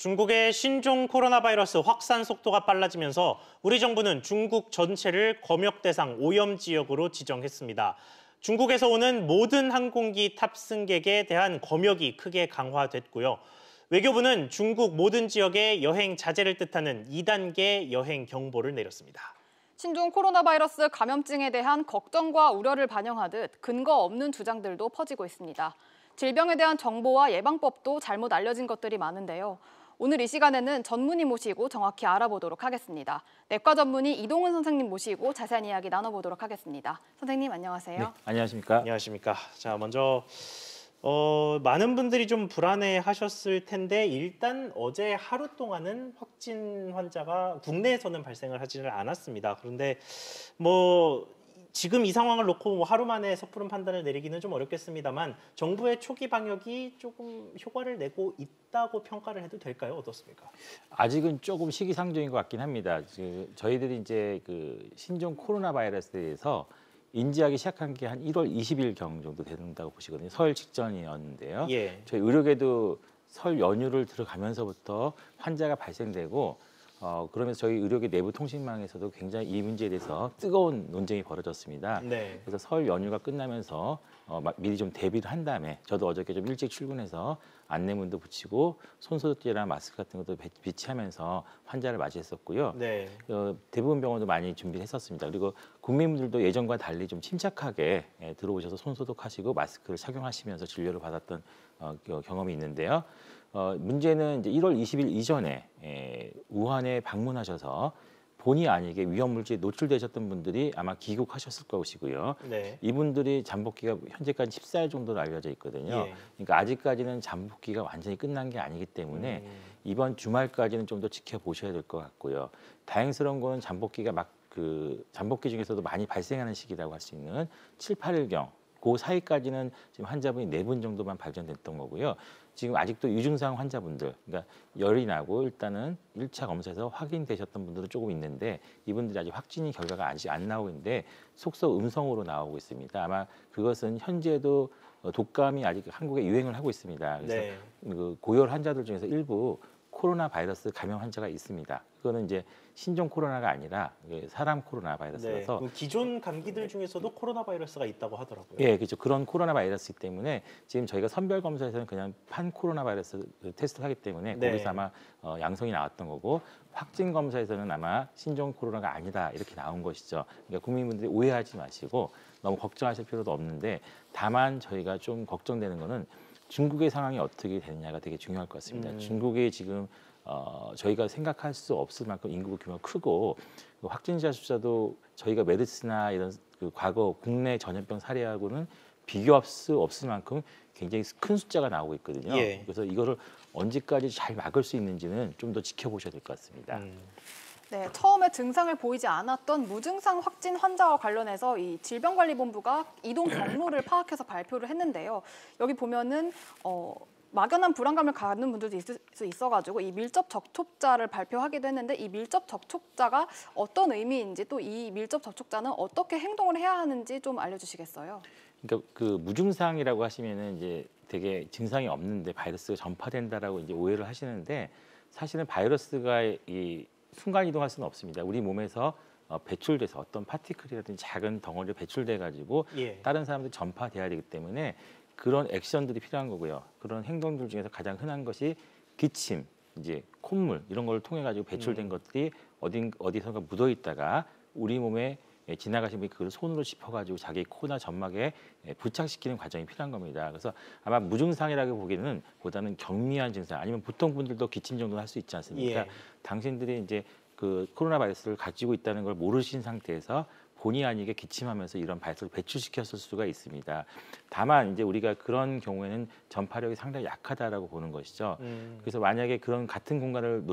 중국의 신종 코로나 바이러스 확산 속도가 빨라지면서 우리 정부는 중국 전체를 검역 대상 오염 지역으로 지정했습니다. 중국에서 오는 모든 항공기 탑승객에 대한 검역이 크게 강화됐고요. 외교부는 중국 모든 지역에 여행 자제를 뜻하는 2단계 여행 경보를 내렸습니다. 신종 코로나 바이러스 감염증에 대한 걱정과 우려를 반영하듯 근거 없는 주장들도 퍼지고 있습니다. 질병에 대한 정보와 예방법도 잘못 알려진 것들이 많은데요. 오늘 이 시간에는 전문의 모시고 정확히 알아보도록 하겠습니다. 내과 전문의 이동훈 선생님 모시고 자세한 이야기 나눠보도록 하겠습니다. 선생님 안녕하세요. 네, 안녕하십니까? 안녕하십니까. 자, 먼저 많은 분들이 좀 불안해하셨을 텐데 일단 어제 하루 동안은 확진 환자가 국내에서는 발생을 하지는 않았습니다. 그런데 지금 이 상황을 놓고 하루 만에 섣부른 판단을 내리기는 좀 어렵겠습니다만 정부의 초기 방역이 조금 효과를 내고 있다고 평가를 해도 될까요? 어떻습니까? 아직은 조금 시기상조인 것 같긴 합니다. 저희들이 이제 그 신종 코로나 바이러스에 대해서 인지하기 시작한 게 한 1월 20일경 정도 된다고 보시거든요. 설 직전이었는데요. 예. 저희 의료계도 설 연휴를 들어가면서부터 환자가 발생되고 그러면서 저희 의료계 내부 통신망에서도 굉장히 이 문제에 대해서 뜨거운 논쟁이 벌어졌습니다. 네. 그래서 설 연휴가 끝나면서 미리 좀 대비를 한 다음에 저도 어저께 좀 일찍 출근해서 안내문도 붙이고 손소독제랑 마스크 같은 것도 비치하면서 환자를 맞이했었고요. 네. 대부분 병원도 많이 준비를 했었습니다. 그리고 국민분들도 예전과 달리 좀 침착하게 들어오셔서 손소독하시고 마스크를 착용하시면서 진료를 받았던 경험이 있는데요. 문제는 이제 1월 20일 이전에 우한에 방문하셔서 본의 아니게 위험물질에 노출되셨던 분들이 아마 귀국하셨을 것이고요. 네. 이분들이 잠복기가 현재까지 14일 정도로 알려져 있거든요. 예. 그러니까 아직까지는 잠복기가 완전히 끝난 게 아니기 때문에 이번 주말까지는 좀 더 지켜보셔야 될 것 같고요. 다행스러운 거는 잠복기가 잠복기 중에서도 많이 발생하는 시기라고 할 수 있는 7, 8일경 그 사이까지는 지금 환자분이 4분 정도만 발견됐던 거고요. 지금 아직도 유증상 환자분들, 그러니까 열이 나고 일단은 1차 검사에서 확인되셨던 분들도 조금 있는데 이분들이 아직 확진이 결과가 아직 안 나오고 있는데 속속 음성으로 나오고 있습니다. 아마 그것은 현재도 독감이 아직 한국에 유행을 하고 있습니다. 그래서 네. 그 고열 환자들 중에서 일부 코로나 바이러스 감염 환자가 있습니다. 그거는 이제 신종 코로나가 아니라 사람 코로나 바이러스라서 네. 기존 감기들 중에서도 코로나 바이러스가 있다고 하더라고요. 예, 그렇죠. 그런 코로나 바이러스이기 때문에 지금 저희가 선별 검사에서는 그냥 판 코로나 바이러스 테스트를 하기 때문에 네. 거기서 아마 양성이 나왔던 거고 확진 검사에서는 아마 신종 코로나가 아니다 이렇게 나온 것이죠. 그러니까 국민분들이 오해하지 마시고 너무 걱정하실 필요도 없는데 다만 저희가 좀 걱정되는 거는 중국의 상황이 어떻게 되느냐가 되게 중요할 것 같습니다. 중국이 지금 저희가 생각할 수 없을 만큼 인구 규모가 크고 확진자 숫자도 저희가 메르스나 이런 과거 국내 전염병 사례하고는 비교할 수 없을 만큼 굉장히 큰 숫자가 나오고 있거든요. 예. 그래서 이거를 언제까지 잘 막을 수 있는지는 좀 더 지켜보셔야 될 것 같습니다. 네, 처음에 증상을 보이지 않았던 무증상 확진 환자와 관련해서 이 질병관리본부가 이동 경로를 파악해서 발표를 했는데요. 여기 보면은 막연한 불안감을 갖는 분들도 있을 수 있어가지고 이 밀접 접촉자를 발표하기도 했는데 이 밀접 접촉자가 어떤 의미인지 또 이 밀접 접촉자는 어떻게 행동을 해야 하는지 좀 알려주시겠어요? 그러니까 그 무증상이라고 하시면은 이제 되게 증상이 없는데 바이러스가 전파된다라고 이제 오해를 하시는데 사실은 바이러스가 이 순간 이동할 수는 없습니다. 우리 몸에서 배출돼서 어떤 파티클이라든지 작은 덩어리로 배출돼 가지고 예. 다른 사람들 전파돼야 되기 때문에 그런 액션들이 필요한 거고요. 그런 행동들 중에서 가장 흔한 것이 기침, 이제 콧물 이런 걸 통해 가지고 배출된 것들이 어디선가 묻어 있다가 우리 몸에 지나가신 분이 그걸 손으로 짚어가지고 자기 코나 점막에 부착시키는 과정이 필요한 겁니다. 그래서 아마 무증상이라고 보기에는 보다는 경미한 증상 아니면 보통 분들도 기침 정도는 할 수 있지 않습니까? 예. 당신들이 이제 그 코로나 바이러스를 가지고 있다는 걸 모르신 상태에서 본의 아니게 기침하면서 이런 바이러스를 배출시켰을 수가 있습니다. 다만 이제 우리가 그런 경우에는 전파력이 상당히 약하다라고 보는 것이죠. 그래서 만약에 그런 같은 공간을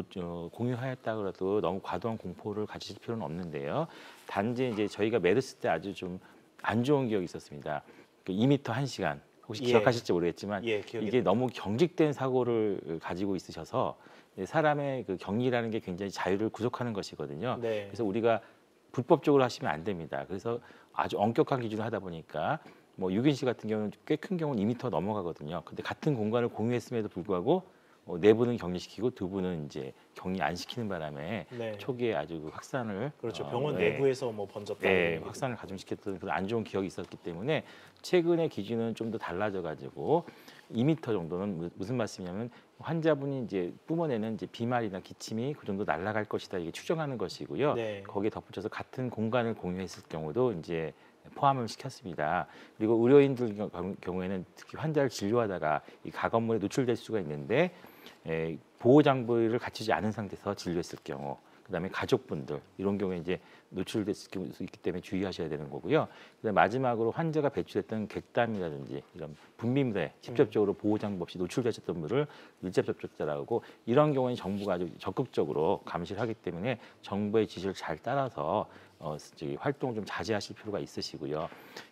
공유하였다 그래도 너무 과도한 공포를 가지실 필요는 없는데요. 단지 이제 저희가 메르스 때 아주 좀 안 좋은 기억이 있었습니다. 그 2m 1시간 혹시 예. 기억하실지 모르겠지만 예, 이게 너무 경직된 사고를 가지고 있으셔서 사람의 그 격리라는 게 굉장히 자유를 구속하는 것이거든요. 네. 그래서 우리가 불법적으로 하시면 안 됩니다. 그래서 아주 엄격한 기준을 하다 보니까 뭐 유긴 씨 같은 경우는 꽤 큰 경우는 2m 넘어가거든요. 근데 같은 공간을 공유했음에도 불구하고 4분은 격리시키고 2분은 이제 격리 안 시키는 바람에 네. 초기에 아주 그 확산을 그렇죠. 병원 네. 내부에서 뭐 번졌다. 네, 확산을 가중시켰던 그런 안 좋은 기억이 있었기 때문에 최근의 기준은 좀 더 달라져가지고 2m 정도는 무슨 말씀이냐면 환자분이 이제 뿜어내는 이제 비말이나 기침이 그 정도 날아갈 것이다 이게 추정하는 것이고요. 네. 거기에 덧붙여서 같은 공간을 공유했을 경우도 이제 포함을 시켰습니다. 그리고 의료인들 경우에는 특히 환자를 진료하다가 이 가건물에 노출될 수가 있는데 보호 장비를 갖추지 않은 상태에서 진료했을 경우, 그다음에 가족분들 이런 경우에 이제 노출될 수 있기 때문에 주의하셔야 되는 거고요. 그다음에 마지막으로 환자가 배출했던 객담이라든지 이런 분비물에 직접적으로 보호 장비 없이 노출되셨던 분을 밀접 접촉자라고 하고, 이런 경우에는 정부가 아주 적극적으로 감시를 하기 때문에 정부의 지시를 잘 따라서 활동을 좀 자제하실 필요가 있으시고요.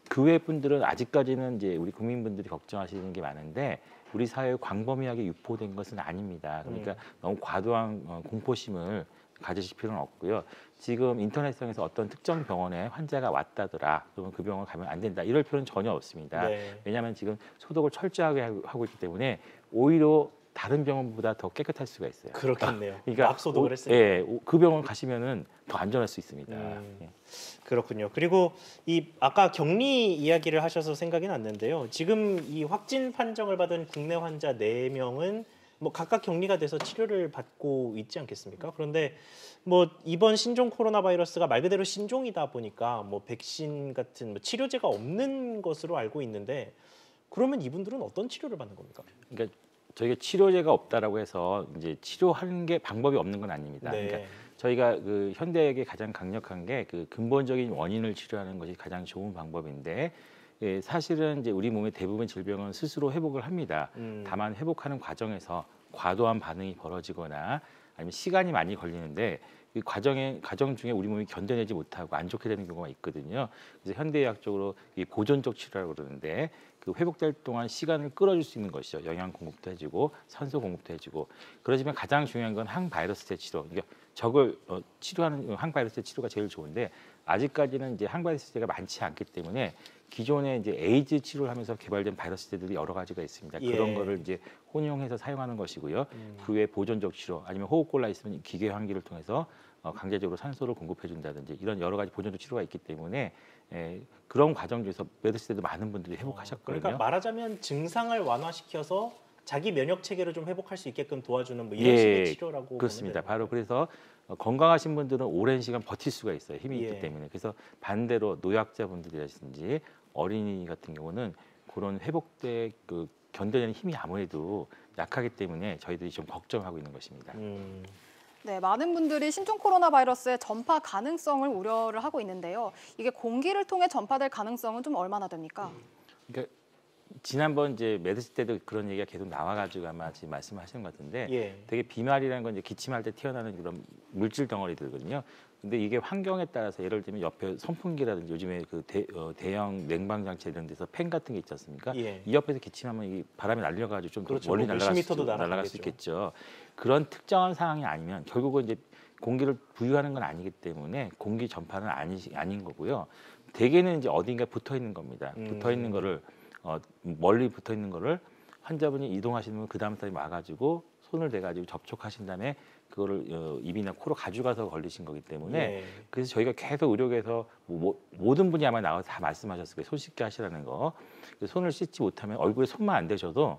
그 외 분들은 아직까지는 이제 우리 국민분들이 걱정하시는 게 많은데 우리 사회에 광범위하게 유포된 것은 아닙니다. 그러니까 너무 과도한 공포심을 가지실 필요는 없고요. 지금 인터넷상에서 어떤 특정 병원에 환자가 왔다더라, 그러면 그 병원 가면 안 된다, 이럴 필요는 전혀 없습니다. 네. 왜냐하면 지금 소독을 철저하게 하고 있기 때문에 오히려 다른 병원보다 더 깨끗할 수가 있어요. 그렇겠네요. 그러니까 막 소독을 했어요. 그 병원 가시면은 더 안전할 수 있습니다. 예. 그렇군요. 그리고 이 아까 격리 이야기를 하셔서 생각이 났는데요. 지금 이 확진 판정을 받은 국내 환자 4명은 뭐 각각 격리가 돼서 치료를 받고 있지 않겠습니까? 그런데 뭐 이번 신종 코로나 바이러스가 말 그대로 신종이다 보니까 뭐 백신 같은 뭐 치료제가 없는 것으로 알고 있는데, 그러면 이분들은 어떤 치료를 받는 겁니까? 그러니까 저희가 치료제가 없다라고 해서 이제 치료하는 게 방법이 없는 건 아닙니다. 네. 그러니까 저희가 그 현대의학에 가장 강력한 게 그 근본적인 원인을 치료하는 것이 가장 좋은 방법인데, 사실은 이제 우리 몸의 대부분 질병은 스스로 회복을 합니다. 다만 회복하는 과정에서 과도한 반응이 벌어지거나 아니면 시간이 많이 걸리는데 이 과정 중에 우리 몸이 견뎌내지 못하고 안 좋게 되는 경우가 있거든요. 그래서 현대의학적으로 이 보존적 치료라고 그러는데, 그 회복될 동안 시간을 끌어줄 수 있는 것이죠. 영양 공급도 해주고 산소 공급도 해주고. 그러지만 가장 중요한 건 항바이러스제 치료. 그러니까 적을 치료하는 항바이러스제 치료가 제일 좋은데, 아직까지는 이제 항바이러스제가 많지 않기 때문에 기존에 이제 에이즈 치료를 하면서 개발된 바이러스제들이 여러 가지가 있습니다. 예. 그런 거를 이제 혼용해서 사용하는 것이고요. 그 외에 보존적 치료, 아니면 호흡곤란 있으면 기계 환기를 통해서 강제적으로 산소를 공급해 준다든지 이런 여러 가지 보존적 치료가 있기 때문에 그런 과정 중에서 메르스 때도 많은 분들이 회복하셨거든요. 그러니까 말하자면 증상을 완화시켜서 자기 면역 체계를 좀 회복할 수 있게끔 도와주는 뭐 이런 식의 치료라고 그렇습니다. 보면 되나요? 바로 그래서 건강하신 분들은 오랜 시간 버틸 수가 있어요. 힘이 있기 때문에. 그래서 반대로 노약자분들이라든지 어린이 같은 경우는 그런 회복돼 그 견뎌내는 힘이 아무래도 약하기 때문에 저희들이 좀 걱정하고 있는 것입니다. 네, 많은 분들이 신종 코로나 바이러스의 전파 가능성을 우려를 하고 있는데요. 이게 공기를 통해 전파될 가능성은 좀 얼마나 됩니까? 그러니까 지난번 이제 메르스 때도 그런 얘기가 계속 나와가지고 아마 지금 말씀하시는 것 같은데, 되게 비말이라는 건 이제 기침할 때 튀어나오는 그런 물질 덩어리들거든요. 근데 이게 환경에 따라서 예를 들면 옆에 선풍기라든지 요즘에 그 대형 냉방 장치 이런 데서 팬 같은 게 있지 않습니까? 이 옆에서 기침하면 이 바람이 날려가지고 좀 그렇죠. 멀리 뭐 날아갈 수 있겠죠. 그런 특정한 상황이 아니면 결국은 이제 공기를 부유하는 건 아니기 때문에 공기 전파는 아닌 거고요. 대개는 이제 어딘가 붙어 있는 겁니다. 붙어 있는 거를 멀리 붙어 있는 거를 환자분이 이동하시는 분 그 다음 사람이 와가지고 손을 대가지고 접촉하신 다음에 그거를 입이나 코로 가져가서 걸리신 거기 때문에 그래서 저희가 계속 의료계에서 모든 분이 아마 나와서 다 말씀하셨을 거예요. 손 씻게 하시라는 거. 손을 씻지 못하면 얼굴에 손만 안 대셔도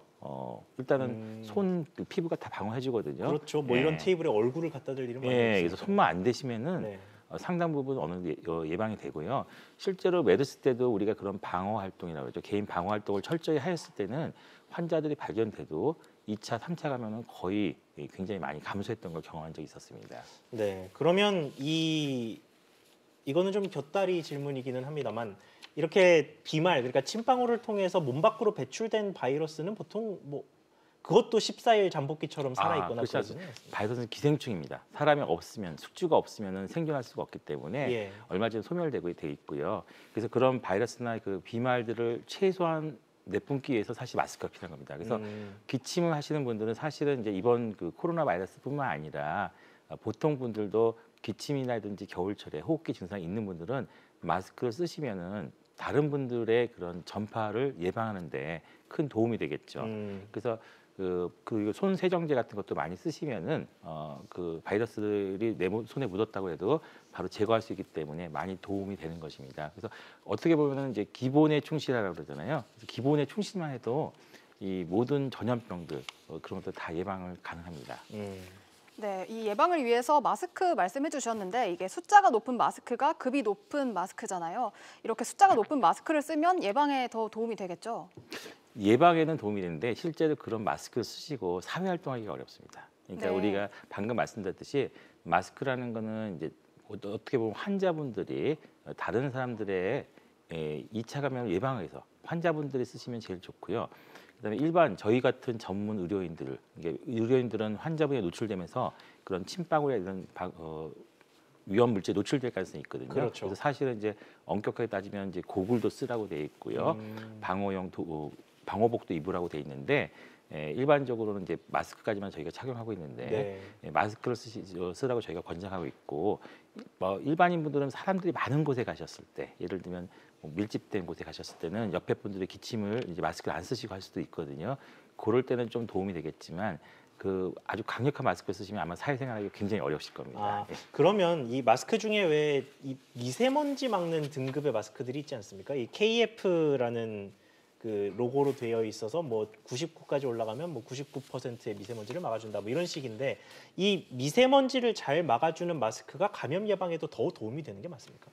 일단은 손 피부가 다 방어해주거든요. 그렇죠. 뭐 이런 테이블에 얼굴을 갖다 댈 일은 많이 없어요. 그래서 손만 안 대시면은 상당 부분 어느 정도 예방이 되고요. 실제로 메르스 때도 우리가 그런 방어 활동이라고 하죠. 개인 방어 활동을 철저히 하였을 때는 환자들이 발견돼도 2차, 3차 가면은 거의 굉장히 많이 감소했던 걸 경험한 적이 있었습니다. 네, 그러면 이거는 좀 곁다리 질문이기는 합니다만, 이렇게 비말, 그러니까 침방울을 통해서 몸 밖으로 배출된 바이러스는 보통 뭐 그것도 14일 잠복기처럼 살아있거나 그러지는 않습니다. 바이러스는 기생충입니다. 사람이 없으면, 숙주가 없으면 생존할 수가 없기 때문에 얼마 전에 소멸되고 돼 있고요. 그래서 그런 바이러스나 그 비말들을 최소한 내뿜기 위해서 사실 마스크가 필요한 겁니다. 그래서 기침을 하시는 분들은 사실은 이제 이번 그 코로나 바이러스뿐만 아니라 보통 분들도 기침이라든지 겨울철에 호흡기 증상이 있는 분들은 마스크를 쓰시면은 다른 분들의 그런 전파를 예방하는데 큰 도움이 되겠죠. 그래서 그리고 손 세정제 같은 것도 많이 쓰시면은 그 바이러스들이 내 손에 묻었다고 해도 바로 제거할 수 있기 때문에 많이 도움이 되는 것입니다. 그래서 어떻게 보면은 이제 기본에 충실하라고 그러잖아요. 그래서 기본에 충실만 해도 이 모든 전염병들 그런 것들 다 예방을 가능합니다. 네, 이 예방을 위해서 마스크 말씀해 주셨는데 이게 숫자가 높은 마스크가 급이 높은 마스크잖아요. 이렇게 숫자가 높은 마스크를 쓰면 예방에 더 도움이 되겠죠? 예방에는 도움이 되는데 실제로 그런 마스크를 쓰시고 사회 활동하기가 어렵습니다. 그러니까 네. 우리가 방금 말씀드렸듯이 마스크라는 거는 이제 어떻게 보면 환자분들이 다른 사람들의 2차 감염을 예방을 해서 환자분들이 쓰시면 제일 좋고요. 그다음에 일반 저희 같은 전문 의료인들, 이게 의료인들은 환자분에 노출되면서 그런 침방울이나 이런 위험 물질에 노출될 가능성이 있거든요. 그렇죠. 그래서 사실은 이제 엄격하게 따지면 이제 고글도 쓰라고 돼 있고요, 방호복도 입으라고 돼 있는데 일반적으로는 이제 마스크까지만 저희가 착용하고 있는데 마스크를 쓰라고 저희가 권장하고 있고 일반인 분들은 사람들이 많은 곳에 가셨을 때 예를 들면 밀집된 곳에 가셨을 때는 옆에 분들의 기침을 이제 마스크를 안 쓰시고 할 수도 있거든요. 그럴 때는 좀 도움이 되겠지만 그 아주 강력한 마스크를 쓰시면 아마 사회생활하기 굉장히 어려우실 겁니다. 그러면 이 마스크 중에 왜 이 미세먼지 막는 등급의 마스크들이 있지 않습니까? 이 KF라는 그 로고로 되어 있어서 뭐 99까지 올라가면 뭐 99%의 미세먼지를 막아준다 뭐 이런 식인데 이 미세먼지를 잘 막아주는 마스크가 감염 예방에도 더 도움이 되는 게 맞습니까?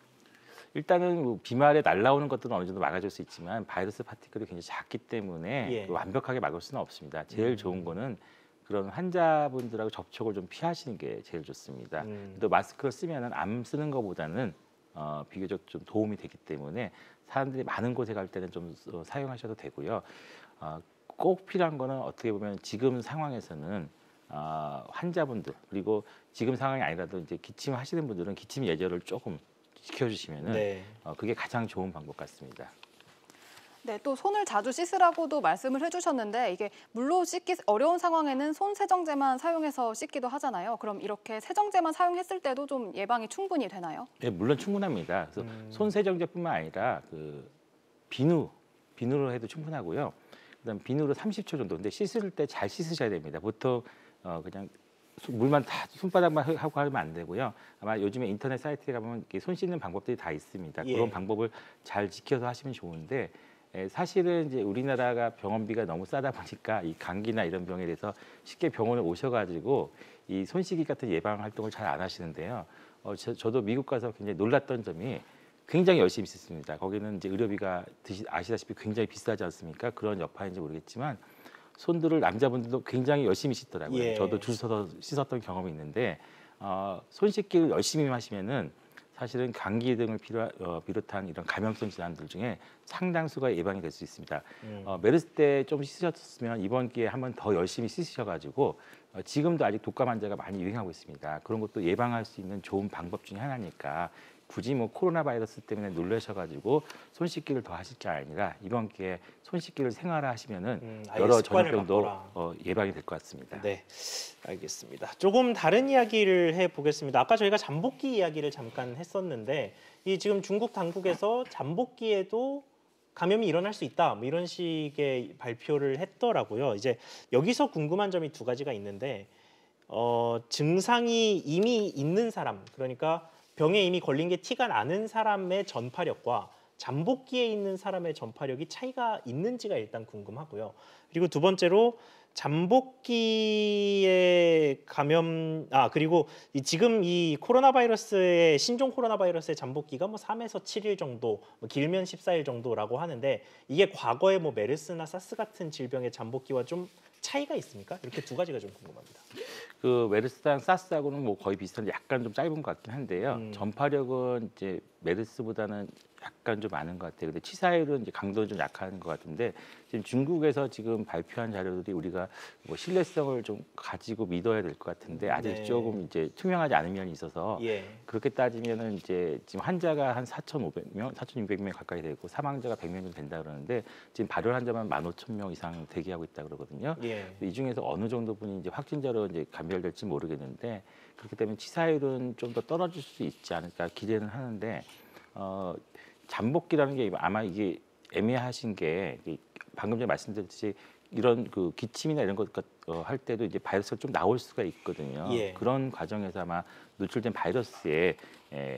일단은 뭐 비말에 날라오는 것들은 어느 정도 막아줄 수 있지만 바이러스 파티클이 굉장히 작기 때문에 완벽하게 막을 수는 없습니다. 제일 좋은 거는 그런 환자분들하고 접촉을 좀 피하시는 게 제일 좋습니다. 또 마스크를 쓰면은 안 쓰는 것보다는 비교적 좀 도움이 되기 때문에 사람들이 많은 곳에 갈 때는 좀 사용하셔도 되고요. 꼭 필요한 거는 어떻게 보면 지금 상황에서는 환자분들 그리고 지금 상황이 아니라도 이제 기침하시는 분들은 기침 예절을 조금 지켜주시면은 그게 가장 좋은 방법 같습니다. 네, 또 손을 자주 씻으라고도 말씀을 해주셨는데 이게 물로 씻기 어려운 상황에는 손 세정제만 사용해서 씻기도 하잖아요. 그럼 이렇게 세정제만 사용했을 때도 좀 예방이 충분히 되나요? 네, 물론 충분합니다. 그래서 손 세정제뿐만 아니라 그 비누로 해도 충분하고요. 그다음 비누로 30초 정도. 근데 씻을 때 잘 씻으셔야 됩니다. 보통 그냥 물만 다 손바닥만 하고 하면 안 되고요. 아마 요즘에 인터넷 사이트에 가보면 손 씻는 방법들이 다 있습니다. 그런 방법을 잘 지켜서 하시면 좋은데 사실은 이제 우리나라가 병원비가 너무 싸다 보니까 이 감기나 이런 병에 대해서 쉽게 병원에 오셔가지고 이 손 씻기 같은 예방 활동을 잘 안 하시는데요. 저도 미국 가서 굉장히 놀랐던 점이 굉장히 열심히 씻습니다. 거기는 이제 의료비가 아시다시피 굉장히 비싸지 않습니까? 그런 여파인지 모르겠지만 손들을 남자분들도 굉장히 열심히 씻더라고요. 저도 줄 서서 씻었던 경험이 있는데 손 씻기를 열심히 하시면은 사실은 감기 등을 비롯한 이런 감염성 질환들 중에 상당수가 예방이 될 수 있습니다. 메르스 때 좀 씻으셨으면 이번 기회에 한번 더 열심히 씻으셔가지고 지금도 아직 독감 환자가 많이 유행하고 있습니다. 그런 것도 예방할 수 있는 좋은 방법 중에 하나니까 굳이 뭐 코로나 바이러스 때문에 놀라셔가지고 손 씻기를 더 하실 게 아니라 이번 기회에 손 씻기를 생활화하시면은 여러 전염병도 예방이 될 것 같습니다. 네, 알겠습니다. 조금 다른 이야기를 해보겠습니다. 아까 저희가 잠복기 이야기를 잠깐 했었는데 이 지금 중국 당국에서 잠복기에도 감염이 일어날 수 있다 뭐 이런 식의 발표를 했더라고요. 이제 여기서 궁금한 점이 두 가지가 있는데 증상이 이미 있는 사람 그러니까 병에 이미 걸린 게 티가 나는 사람의 전파력과 잠복기에 있는 사람의 전파력이 차이가 있는지가 일단 궁금하고요. 그리고 두 번째로 잠복기에 감염 그리고 지금 이 코로나 바이러스의 신종 코로나 바이러스의 잠복기가 뭐 3에서 7일 정도, 뭐 길면 14일 정도라고 하는데 이게 과거에 뭐 메르스나 사스 같은 질병의 잠복기와 좀 차이가 있습니까? 이렇게 두 가지가 좀 궁금합니다. 그 메르스랑 사스하고는 뭐 거의 비슷한데 약간 좀 짧은 것 같긴 한데요. 전파력은 이제 메르스보다는 약간 좀 많은 것 같아요. 근데 치사율은 이제 강도는 좀 약한 것 같은데 지금 중국에서 지금 발표한 자료들이 우리가 뭐 신뢰성을 좀 가지고 믿어야 될 것 같은데 아직 조금 이제 투명하지 않은 면이 있어서 그렇게 따지면은 이제 지금 환자가 한 4,500명, 4,600명 가까이 되고 사망자가 100명 정도 된다 그러는데 지금 발열 환자만 15,000명 이상 대기하고 있다 그러거든요. 이 중에서 어느 정도 분이 이제 확진자로 이제 감별될지 모르겠는데 그렇기 때문에 치사율은 좀 더 떨어질 수 있지 않을까 기대는 하는데 잠복기라는 게 아마 이게 애매하신 게 방금 전에 말씀드렸듯이 이런 그 기침이나 이런 것 할 때도 이제 바이러스가 좀 나올 수가 있거든요. 예. 그런 과정에서 아마 노출된 바이러스에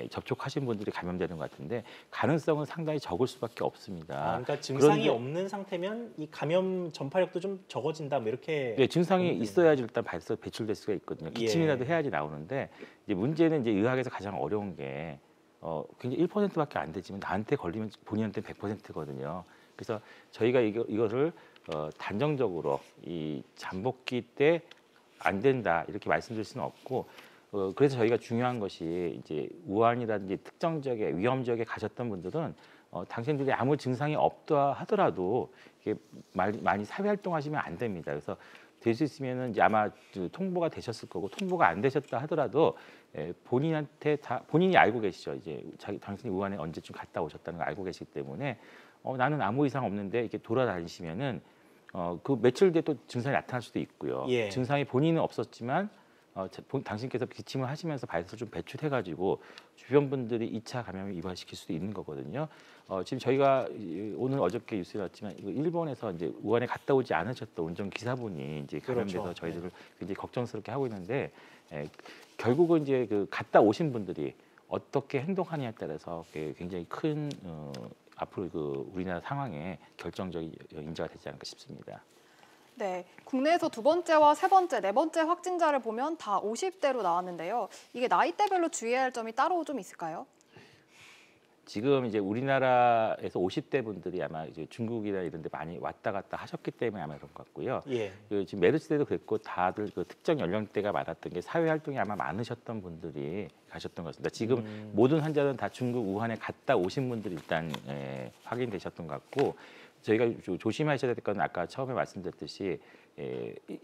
접촉하신 분들이 감염되는 것 같은데 가능성은 상당히 적을 수밖에 없습니다. 그러니까 증상이 그런데, 없는 상태면 이 감염 전파력도 좀 적어진다, 뭐 이렇게. 네, 증상이 보면 있어야지 일단 바이러스가 배출될 수가 있거든요. 기침이라도 예. 해야지 나오는데 이제 문제는 이제 의학에서 가장 어려운 게 굉장히 1%밖에 안 되지만 나한테 걸리면 본인한테 100%거든요. 그래서 저희가 이거를 단정적으로 이 잠복기 때 안 된다 이렇게 말씀드릴 수는 없고 그래서 저희가 중요한 것이 이제 우한이라든지 특정 지역에 위험 지역에 가셨던 분들은 당신들이 아무 증상이 없다 하더라도 이게 많이 사회 활동하시면 안 됩니다. 그래서 될 수 있으면은 이제 아마 통보가 되셨을 거고 통보가 안 되셨다 하더라도 본인한테 본인이 알고 계시죠. 이제 당신이 우한에 언제쯤 갔다 오셨다는 걸 알고 계시기 때문에 나는 아무 이상 없는데 이렇게 돌아다니시면은 그 며칠 뒤에 또 증상이 나타날 수도 있고요. 예. 증상이 본인은 없었지만 당신께서 기침을 하시면서 바이러스를 좀 배출해가지고 주변 분들이 2차 감염을 유발시킬 수도 있는 거거든요. 지금 저희가 오늘 어저께 뉴스에 났지만 일본에서 이제 우한에 갔다 오지 않으셨던 운전 기사분이 이제 감염돼서 그렇죠. 저희들을 굉장히 걱정스럽게 하고 있는데 결국은 이제 그 갔다 오신 분들이 어떻게 행동하느냐에 따라서 굉장히 큰 앞으로 그 우리나라 상황에 결정적인 인자가 되지 않을까 싶습니다. 네, 국내에서 두 번째와 세 번째, 네 번째 확진자를 보면 다 50대로 나왔는데요. 이게 나이대별로 주의해야 할 점이 따로 좀 있을까요? 지금 이제 우리나라에서 50대 분들이 아마 이제 중국이나 이런 데 많이 왔다 갔다 하셨기 때문에 아마 그런 것 같고요. 예. 지금 메르스 때도 그랬고 다들 그 특정 연령대가 많았던 게 사회 활동이 아마 많으셨던 분들이 가셨던 것 같습니다. 지금 모든 환자는 다 중국 우한에 갔다 오신 분들이 일단 확인되셨던 것 같고 저희가 조심하셔야 될 건 아까 처음에 말씀드렸듯이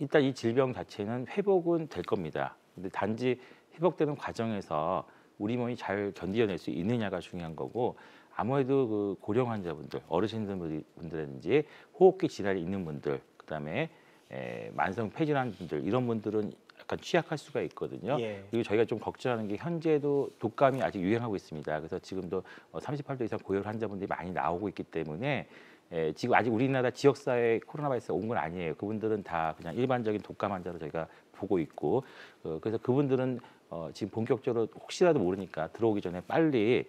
일단 이 질병 자체는 회복은 될 겁니다. 근데 단지 회복되는 과정에서 우리 몸이 잘 견디어낼 수 있느냐가 중요한 거고 아무래도 그 고령 환자분들, 어르신분들이라든지 호흡기 질환이 있는 분들, 그다음에 만성 폐질환 분들 이런 분들은 약간 취약할 수가 있거든요. 예. 그리고 저희가 좀 걱정하는 게 현재도 독감이 아직 유행하고 있습니다. 그래서 지금도 38도 이상 고열 환자분들이 많이 나오고 있기 때문에 지금 아직 우리나라 지역사회에 코로나 바이러스가 온 건 아니에요. 그분들은 다 그냥 일반적인 독감 환자로 저희가 보고 있고 그래서 그분들은 지금 본격적으로 혹시라도 모르니까 들어오기 전에 빨리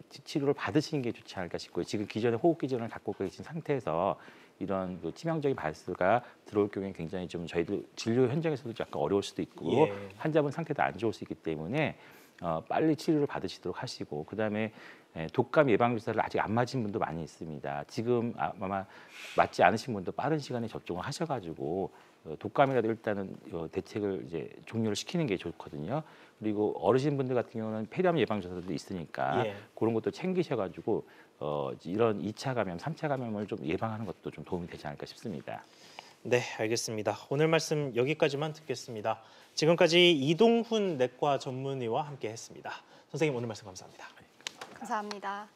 치료를 받으시는 게 좋지 않을까 싶고요. 지금 기존의 호흡기 질환을 갖고 계신 상태에서 이런 그 치명적인 바이러스가 들어올 경우에 굉장히 좀 저희들 진료 현장에서도 약간 어려울 수도 있고 예. 환자분 상태도 안 좋을 수 있기 때문에 빨리 치료를 받으시도록 하시고 그다음에 독감 예방 주사를 아직 안 맞은 분도 많이 있습니다. 지금 아마 맞지 않으신 분도 빠른 시간에 접종을 하셔가지고 독감이라도 일단은 대책을 이제 종료를 시키는 게 좋거든요. 그리고 어르신분들 같은 경우는 폐렴 예방 주사도 있으니까 예. 그런 것도 챙기셔가지고 이런 2차 감염, 3차 감염을 좀 예방하는 것도 좀 도움이 되지 않을까 싶습니다. 네, 알겠습니다. 오늘 말씀 여기까지만 듣겠습니다. 지금까지 이동훈 내과 전문의와 함께했습니다. 선생님 오늘 말씀 감사합니다. 감사합니다.